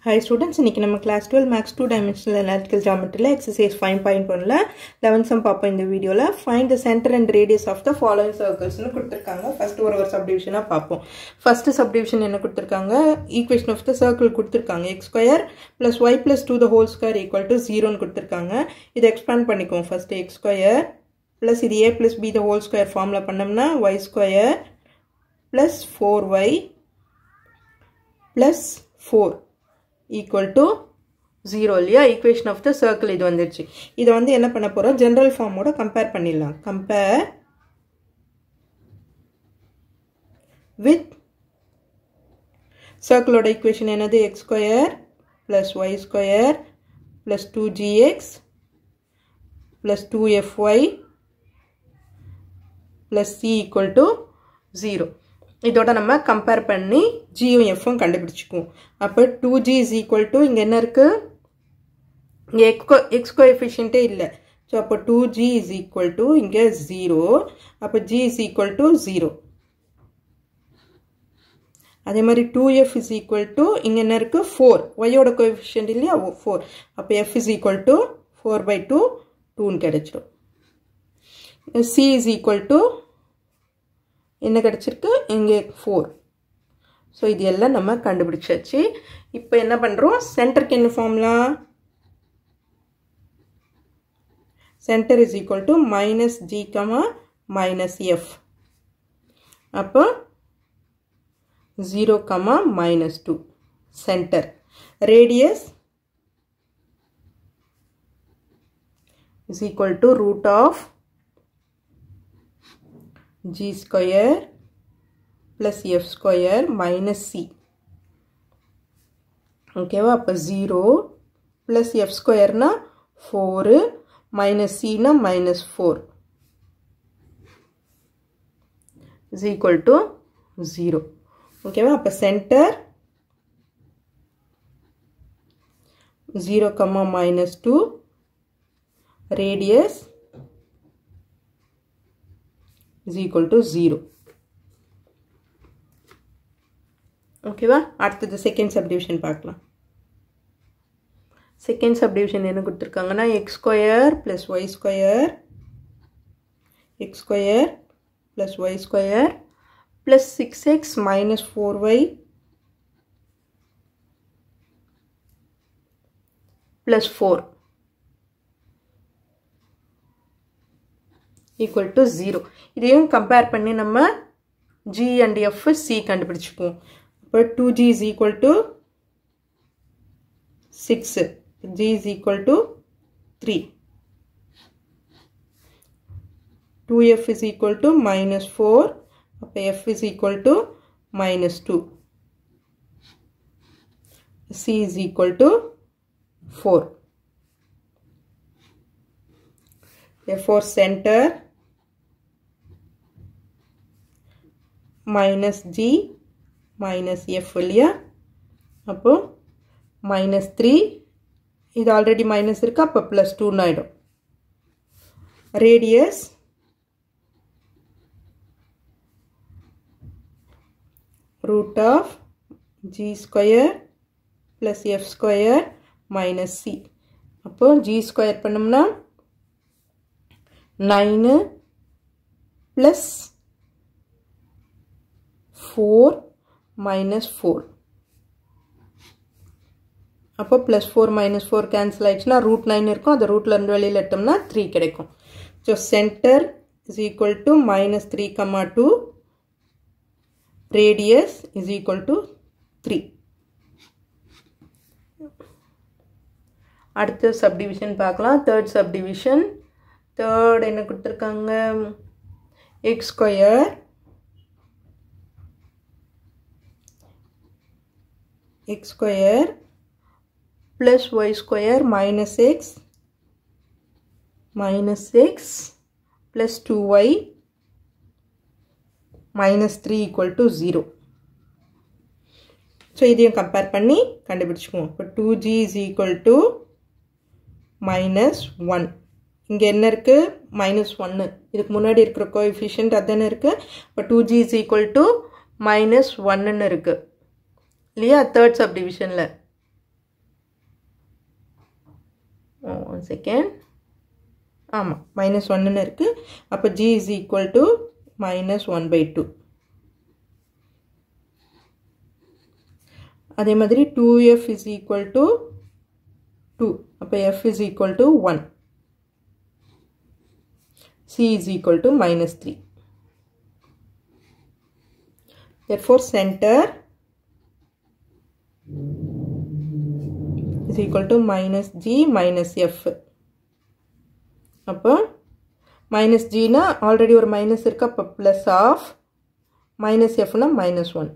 Hi students, இன்னைக்கு நம்ம class 12 max 2 dimensional analytical geometry exercise 5.1ல 11 sum பாப்போம் இந்த வீடியோல. Find the center and radius of the following circles னு கொடுத்திருக்காங்க. First ஒரு subdivision பாப்போம். First subdivision என்ன கொடுத்திருக்காங்க? Equation of the circle கொடுத்திருக்காங்க. x square plus y plus 2 the whole square equal to 0 னு கொடுத்திருக்காங்க. இதை expand பண்ணிக்குவோம். First x square plus இது a plus b the whole square formula பண்ணோம்னா y square plus 4y plus 4 equal to 0 இல்லையா equation of the circle இது வந்துருச்சு. இதை வந்து என்ன பண்ண போறோம் general form ஓட compare பண்ணிடலாம். compare with circle ஓட equation என்னது x square plus y square plus 2gx plus 2fy plus c equal to 0. இதோட நம்ம கம்பேர் பண்ணி g யும் f யும் கண்டுபிடிச்சுக்குவோம். அப்ப 2g is equal to இங்க என்ன இருக்கு? இங்க x கோஎஃபிஷியன்ட்டே இல்ல. சோ அப்ப 2g is equal to இங்க 0. அப்ப g is equal to 0. அதே மாதிரி 2f is equal to இங்க என்ன இருக்கு? 4. y ஓட கோஎஃபிஷியன்ட் இல்லையா 4. அப்ப f is equal to 4/2 2 ன்னு கிடைச்சிடும். c is equal to என்ன கிடைச்சிருக்கு இங்க 4. சோ இது எல்லாம் நம்ம கண்டுபிடிச்சாச்சு. இப்போ என்ன பண்றோம் சென்டருக்கு என்ன formula center is equal to minus g minus f. அப்போ 0 minus 2 center. Radius is equal to root of g square plus f square minus c. Okay va appo 0 plus f square na 4 minus c na minus 4 is equal to 0. Okay va appo center 0 minus 2 radius is equal to 0. Okay va அடுத்து second subdivision பார்க்கலாம். second subdivision என்ன கொடுத்திருக்காங்கன்னா x square plus y square plus y square plus 6x minus 4y plus 4 equal to 0. இதையும் compare பண்ணி நம்ம g and f c கண்டுபிடிச்சுக்குவோம். அப்போ 2g is equal to 6. g is equal to 3. 2f is equal to minus 4. அப்போ f is equal to minus 2. c is equal to 4. Therefore center minus g minus f இல்லையா அப்போ minus 3 இது already minus இருக்கு அப்போ plus 2 ஆயிடும். radius root of g square plus f square minus c. அப்போ g square பண்ணோம்னா 9 plus 4 minus 4. அப்போ plus 4 minus 4 cancel ஆயிடுச்சுனா root 9 இருக்கும். அது rootல இருந்து வெளியில எடுத்தோம்னா 3 கிடைக்கும். So center is equal to minus 3, 2. Radius is equal to 3. அடுத்த subdivision பார்க்கலாம். Third subdivision. Third என்ன கொடுத்திருக்காங்க x square plus y square minus x plus 2y minus 3 equal to 0. so இதையும் compare பண்ணி கண்டுபிடிச்சுக்குவோம். இப்போ 2g is equal to minus 1. இங்க என்ன இருக்கு minus 1. இதுக்கு முன்னாடி இருக்கிற கோஎஃபிஷியன்ட் அதானே இருக்கு. இப்போ 2g is equal to minus 1 ன்னு இருக்கு இல்லையா third subdivisionல. 1 second. ஆமாம் -1ன்னு இருக்குது. அப்போ g is equal to -1/2. அதே மாதிரி 2f is equal to 2. அப்போ f is equal to 1. c is equal to -3. Therefore, center is equal to -g minus f. அப்போ -g னா already ஒரு minus இருக்கு, அப்போ plus of -f னா -1.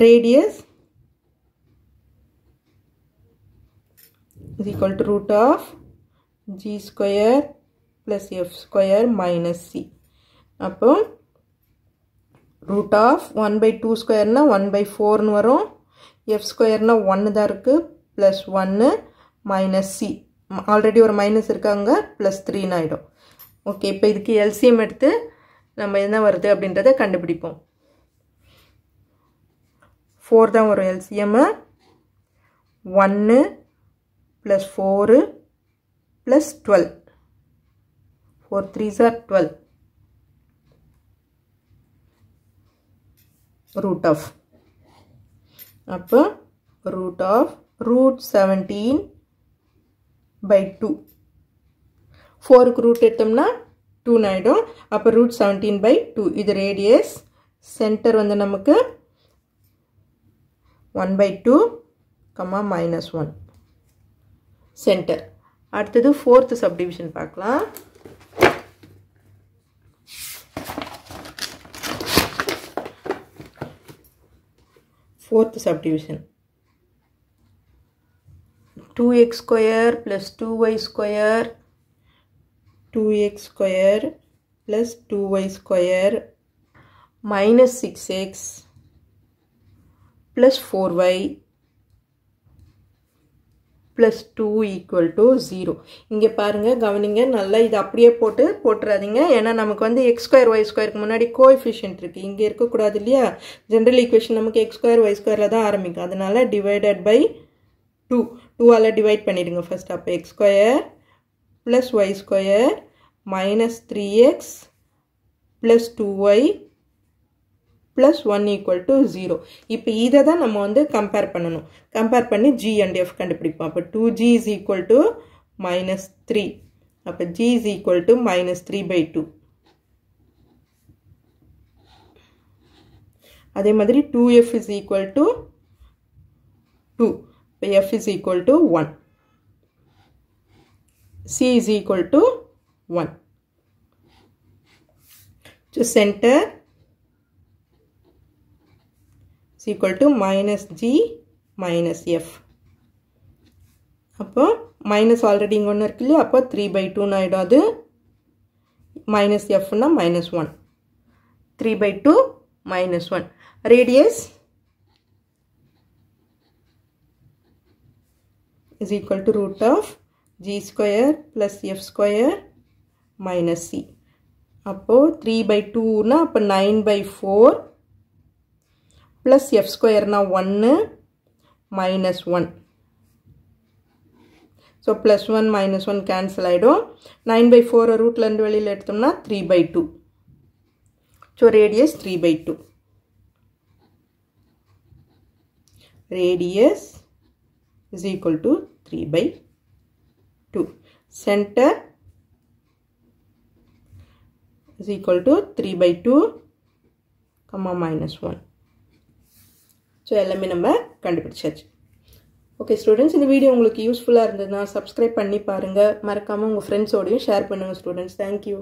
Radius is equal to root of g square plus f square minus c. அப்போ root of 1/2 square னா 1/4 ன்னு வரும். f square னா 1 தான் இருக்கு, plus 1 minus c. ஆல்ரெடி ஒரு மைனஸ் இருக்காங்க, plus 3 ஆயிடும். ஓகே, இப்போ இதுக்கு LCM எடுத்து நம்ம என்ன வருது அப்படின்றத கண்டுபிடிப்போம். 4 தான் வரும் LCM. 1 plus 4 plus 12. 4 3s are 12. Root of. அப்போ root of root 17/2. 4க்கு ரூட் எடுத்தோம்னா 2 ஆயிடும். அப்போ root 17/2. இது ரேடியஸ். சென்டர் வந்து நமக்கு 1/2, -1. சென்டர். அடுத்தது 4th சப்டிவிஷன் பார்க்கலாம். Fourth subdivision. 2x square plus 2y square, 2x square plus 2y square minus 6x plus 4y plus 2 equal to 0. இங்கே பாருங்க, கவனிங்க நல்லா, இது அப்படியே போட்டுறாதீங்க. ஏன்னா நமக்கு வந்து x square y squareக்கு முன்னாடி கோஎஃபிஷியன்ட் இருக்கு, இங்கே இருக்கக்கூடாது இல்லையா. ஜென்ரல் ஈக்குவேஷன் நமக்கு x square y squareல தான் ஆரம்பிக்கும். அதனால டிவைடட் பை 2, 2ஆல் டிவைட் பண்ணிடுங்க ஃபர்ஸ்ட். அப்போ x square plus y square minus 3x plus 2y plus 1 equal to 0. இப்போ இதை தான் நம்ம வந்து கம்பேர் பண்ணணும். கம்பேர் பண்ணி g and f கண்டுபிடிப்போம். அப்போ 2g is equal to -3. அப்போ g is equal to -3/2. அதே மாதிரி 2f is equal to 2. இப்போ f is equal to 1. c is equal to 1. So center is equal to -g minus f. அப்போ minus already இங்க ஒன்று இருக்கு இல்லையா, அப்போ 3/2 ஆயிடும். அது minus f னா -1. 3/2 -1. Radius is equal to root of g square plus f square minus c. அப்போ 3/2 னா அப்போ 9/4 plus f square னா 1 minus 1. So plus 1 minus 1 cancel ஆயிடும். 9/4 ரூட்ல இருந்து வெளியில எடுத்தோம்னா 3/2. So radius 3/2. Radius is equal to 3/2. Center is equal to 3/2, -1. So எல்லாமே நம்ம கண்டுபிடிச்சாச்சு. ஓகே ஸ்டூடெண்ட்ஸ், இந்த வீடியோ உங்களுக்கு யூஸ்ஃபுல்லாக இருந்ததுன்னா சப்ஸ்கிரைப் பண்ணி பாருங்கள். மறக்காமல் உங்கள் ஃப்ரெண்ட்ஸோடையும் ஷேர் பண்ணுங்கள் ஸ்டூடெண்ட்ஸ். தேங்க்யூ.